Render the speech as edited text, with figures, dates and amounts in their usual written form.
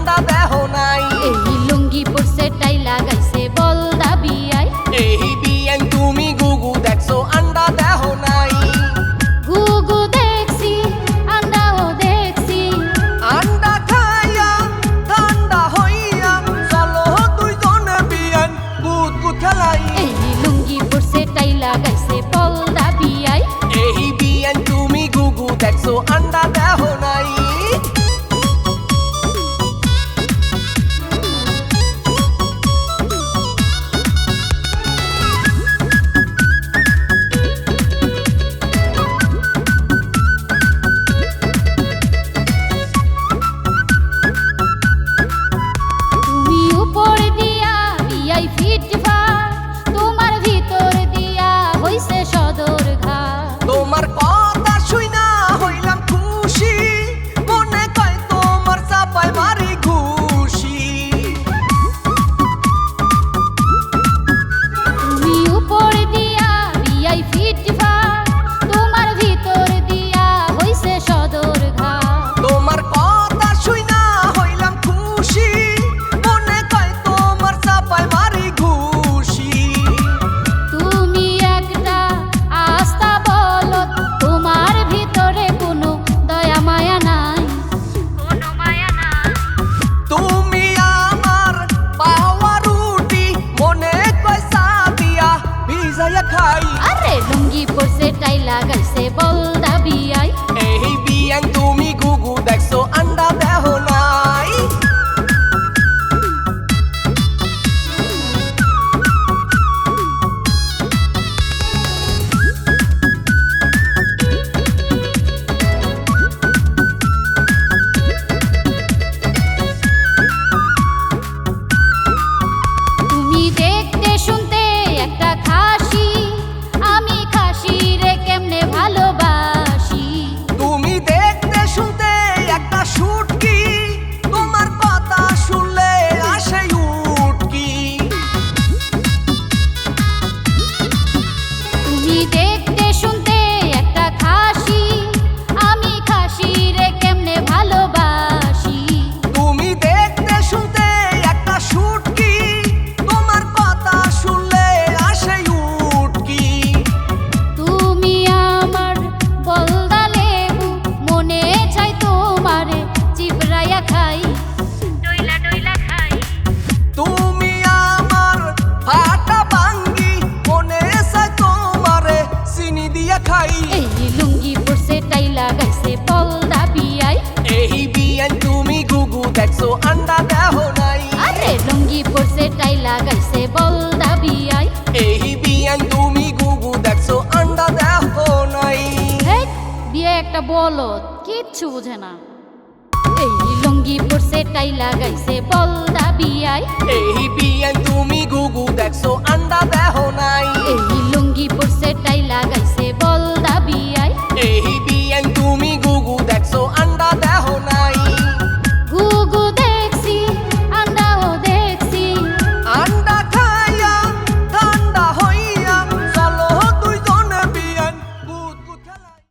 আন্ডা দেহ নাই। এই লুঙ্গি পরছে টাই লাগাইছে বলদা বিয়াই। এই বিয়ান তুমি গুগু দেখছো আন্ডা দেহ নাই। গুগু দেখছি আন্ডাও দেখছি, আন্ডা খাইয়া ঠান্ডা হইয়া চলো দুইজনে বিয়ান কুদ কুদ খেলাই। এই লুঙ্গি পরছে টাই লাগাইছে বলদা বিয়াই। এই বিয়ান তুমি গুগু দেখছো আন্ডা দেহ নাই। তুমি উপর দিয়া বিয়াই ফিটফা, তোমার ভিতর দিয়া হইছে সদর ঘা। তোমার কথা শুইনা হইলাম খুশি, মনে কয় তোমার চাপায় মারি খুশি। তুমি উপর দিয়া বিয়াই ফিটফা, তোমার ভিতর দিয়া হইছে সদর ঘা। তোমার কথা শুইনা হইলাম খুশি, মনে কয় তোমার চাপায় মারি খুশি। তুমি একটা আস্তা বলত, তোমার ভিতরে কোনো দয়া মায়া নাই, কোনো মায়া নাই। তুমি আমার পাওয়া রুটি, মনে কয় চা দিয়া ভিজাইয়া খাই। আরে লুঙ্গি পরছে টাই লাগাইছে বলদা বিয়াই। এই বিয়ান তুমি গুগু দেখছো আন্ডা দেহ নাই। তুমি দেখতে শুনতে একটা খাসি, আমি খাসি রে কেমনে ভালোবাসি। তুমি দেখতে শুনতে একটা শুটকি, তোমার কথা শুনলে আসে উটকি। তুমি দেখতে শুনতে একটা খাসি, আমি খাসি রে কেমনে ভালোবাসি। তুমি দেখতে শুনতে একটা শুটকি, তোমার কথা শুনলে আসে উটকি। তুমি আমার বলদা লেবু, মনে চাই তোমারে চিবরাইয়া খাই, ডইলা ডইলা খাই। তুমি আমার ফাটা ভাঙ্গি, মনে চায় তোমারে চিনি দিয়া খাই। এই লুঙ্গি পরছে টাই লাগাইছে বলদা বিয়াই। এই বিয়ান তুমি গুগু দেখছো আন্ডা দেহ নাই। আরে লুঙ্গি পরছে টাই লাগাইছে বলদা বিয়াই। এই বিয়ান তুমি গুগু দেখছো আন্ডা দেহ নাই। হেই, বিয়ে একটা বলদ, কিচ্ছু বুঝে না। এই লুঙ্গি পরছে টাই লাগাইছে বলদা বিয়াই। এই বিয়ান তুমি গুগু দেখছো আন্ডা দেহ নাই। এই লুঙ্গি পরছে টাই